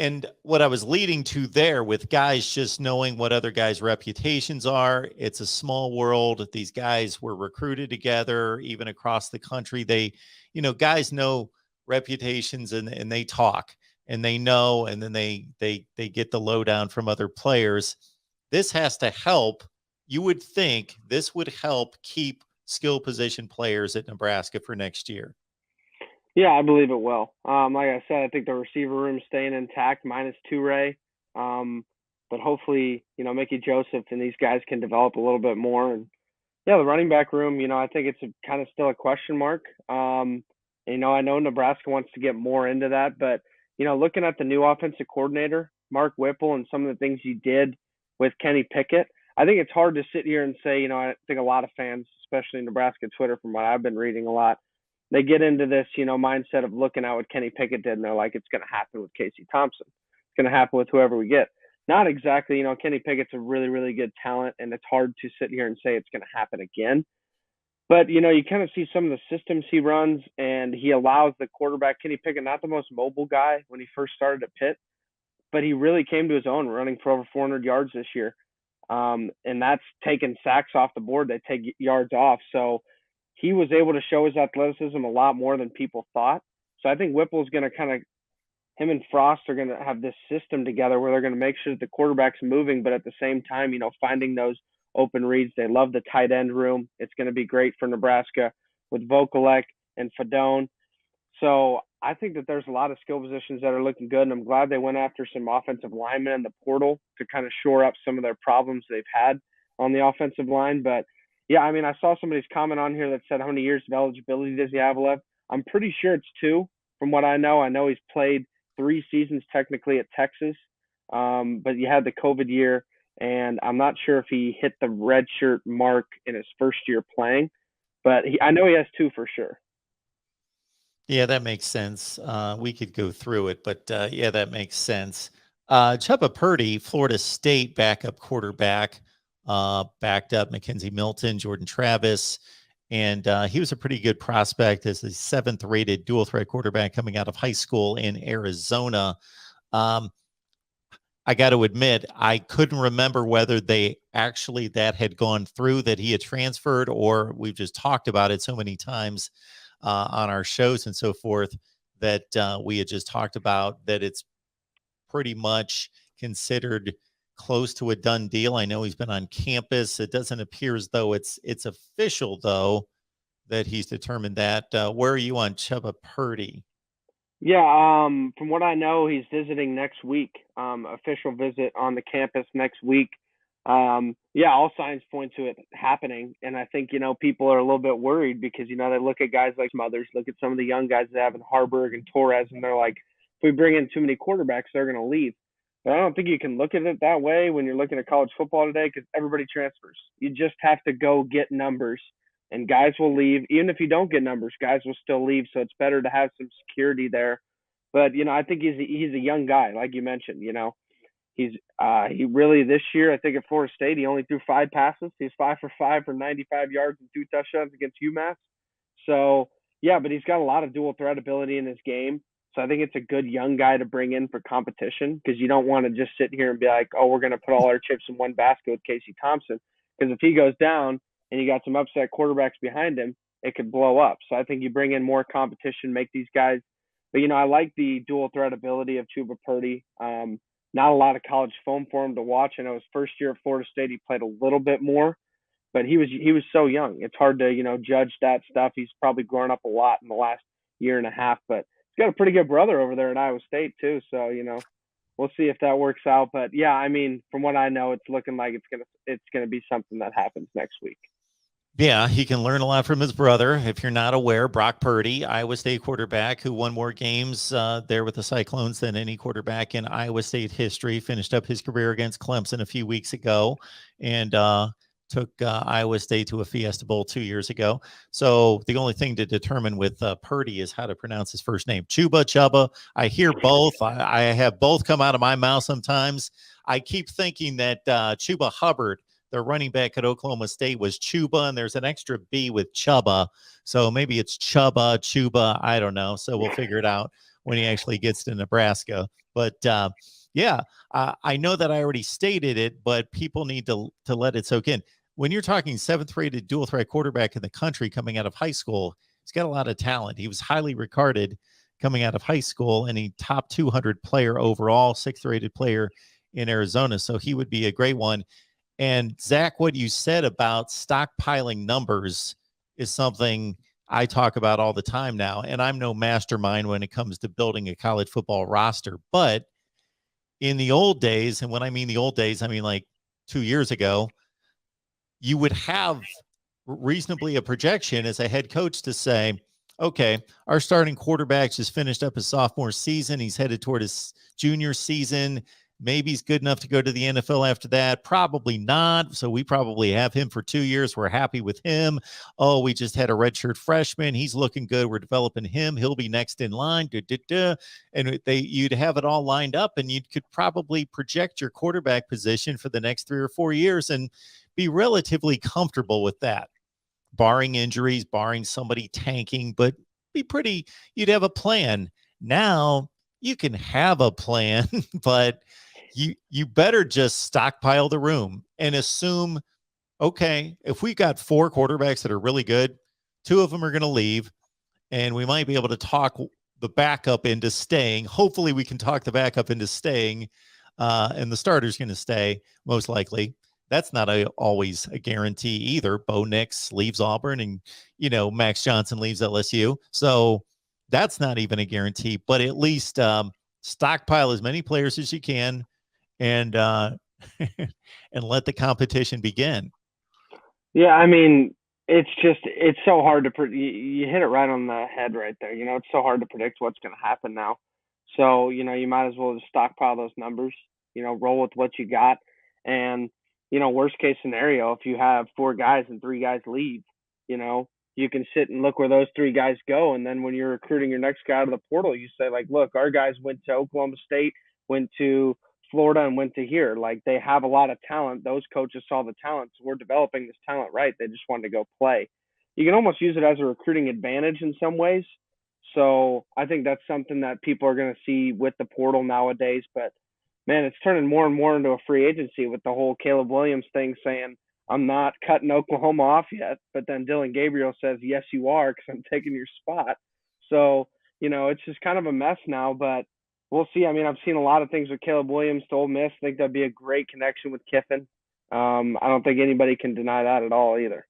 and what I was leading to there with guys just knowing what other guys' reputations are, it's a small world. These guys were recruited together, even across the country. They, guys know reputations and they talk and they know, and then they get the lowdown from other players. This has to help. You would think this would help keep skill position players at Nebraska for next year. Yeah, I believe it will. Like I said, I think the receiver room staying intact, minus Toure. But hopefully, Mickey Joseph and these guys can develop a little bit more. And yeah, the running back room, I think it's kind of still a question mark. I know Nebraska wants to get more into that, but looking at the new offensive coordinator, Mark Whipple, and some of the things he did with Kenny Pickett, I think it's hard to sit here and say, I think a lot of fans, especially Nebraska Twitter, from what I've been reading a lot, they get into this, mindset of looking at what Kenny Pickett did, and they're like, it's going to happen with Casey Thompson. It's going to happen with whoever we get. Not exactly. Kenny Pickett's a really, really good talent, and it's hard to sit here and say it's going to happen again. But, you kind of see some of the systems he runs, and he allows the quarterback, Kenny Pickett, not the most mobile guy when he first started at Pitt, but he really came to his own running for over 400 yards this year. And that's taken sacks off the board. They take yards off. So he was able to show his athleticism a lot more than people thought. So I think Whipple's going to him and Frost are going to have this system together where they're going to make sure that the quarterback's moving, but at the same time, finding those open reads. They love the tight end room. It's going to be great for Nebraska with Vokalek and Fedone. So I think that there's a lot of skill positions that are looking good, and I'm glad they went after some offensive linemen in the portal to kind of shore up some of their problems they've had on the offensive line. But yeah, I saw somebody's comment on here that said, how many years of eligibility does he have left? I'm pretty sure it's 2 from what I know. I know he's played 3 seasons technically at Texas, but you had the COVID year, and I'm not sure if he hit the redshirt mark in his first year playing, but I know he has 2 for sure. Yeah, that makes sense. We could go through it, but yeah, that makes sense. Chubba Purdy, Florida State backup quarterback, backed up Mackenzie Milton, Jordan Travis, and he was a pretty good prospect as the 7th rated dual threat quarterback coming out of high school in Arizona. I got to admit, I couldn't remember whether that had gone through, that he had transferred, or we've just talked about it so many times on our shows and so forth that we had just talked about that it's pretty much considered close to a done deal. I know he's been on campus. It doesn't appear as though it's official, though, that he's determined that. Where are you on Chubba Purdy? Yeah, from what I know, he's visiting next week. Official visit on the campus next week. Yeah, all signs point to it happening. And I think, people are a little bit worried because, they look at guys like Smothers, look at some of the young guys that have in Harburg and Torres, and they're like, if we bring in too many quarterbacks, they're going to leave. But I don't think you can look at it that way when you're looking at college football today because everybody transfers. You just have to go get numbers, and guys will leave. Even if you don't get numbers, guys will still leave. So it's better to have some security there. But, I think he's a young guy, like you mentioned, he really this year, I think at Florida State, he only threw 5 passes. He's 5 for 5 for 95 yards and 2 touchdowns against UMass. So, yeah, but he's got a lot of dual threat ability in his game. So I think it's a good young guy to bring in for competition because you don't want to just sit here and be like, oh, we're going to put all our chips in one basket with Casey Thompson. Because if he goes down and you got some upset quarterbacks behind him, it could blow up. So I think you bring in more competition, make these guys. But, I like the dual threat ability of Chuba Purdy. Not a lot of college film for him to watch. I know his first year at Florida State, he played a little bit more, but he was so young. It's hard to, judge that stuff. He's probably grown up a lot in the last year and a half, but he's got a pretty good brother over there at Iowa State too. So, we'll see if that works out. But yeah, from what I know, it's looking like it's going to be something that happens next week. Yeah, he can learn a lot from his brother. If you're not aware, Brock Purdy, Iowa State quarterback who won more games there with the Cyclones than any quarterback in Iowa State history, finished up his career against Clemson a few weeks ago and took Iowa State to a Fiesta Bowl 2 years ago. So the only thing to determine with Purdy is how to pronounce his first name. Chubba. I hear both. I have both come out of my mouth sometimes. I keep thinking that Chuba Hubbard, the running back at Oklahoma State, was Chuba, and there's an extra B with Chubba. So maybe it's Chuba. I don't know. So we'll figure it out. when he actually gets to Nebraska. But yeah, I know that I already stated it, but people need to let it soak in. When you're talking seventh rated dual threat quarterback in the country coming out of high school, he's got a lot of talent. He was highly regarded coming out of high school, and he top 200 player overall, sixth rated player in Arizona. So he would be a great one. And Zach, what you said about stockpiling numbers is something I talk about all the time now. And I'm no mastermind when it comes to building a college football roster. But in the old days, and when I mean the old days, I mean like 2 years ago, you would have reasonably a projection as a head coach to say, okay, our starting quarterback just finished up his sophomore season. He's headed toward his junior season. Maybe he's good enough to go to the NFL after that. Probably not. So we probably have him for 2 years. We're happy with him. Oh, we just had a redshirt freshman. He's looking good. We're developing him. He'll be next in line. And you'd have it all lined up, and you could probably project your quarterback position for the next 3 or 4 years and be relatively comfortable with that, barring injuries, barring somebody tanking, but you'd have a plan. Now you can have a plan, but you better just stockpile the room and assume, okay, if we got 4 quarterbacks that are really good, 2 of them are going to leave, and we might be able to talk the backup into staying. Hopefully we can talk the backup into staying, and the starter's going to stay most likely. That's not always a guarantee either. Bo Nix leaves Auburn, and Max Johnson leaves LSU, so that's not even a guarantee. But at least stockpile as many players as you can, and and let the competition begin. Yeah, I mean, it's so hard to you hit it right on the head right there. It's so hard to predict what's going to happen now. So you might as well just stockpile those numbers. Roll with what you got, and worst case scenario, if you have 4 guys and 3 guys leave, you can sit and look where those 3 guys go, and then when you're recruiting your next guy out of the portal, you say like, look, our guys went to Oklahoma State, went to Florida, and went to here. Like, they have a lot of talent. Those coaches saw the talent, so we're developing this talent right. They just wanted to go play. You can almost use it as a recruiting advantage in some ways. So I think that's something that people are going to see with the portal nowadays. But man, it's turning more and more into a free agency with the whole Caleb Williams thing, saying I'm not cutting Oklahoma off yet. But then Dylan Gabriel says, yes, you are, because I'm taking your spot. So, it's just kind of a mess now, but we'll see. I mean, I've seen a lot of things with Caleb Williams to Ole Miss. I think that'd be a great connection with Kiffin. I don't think anybody can deny that at all either.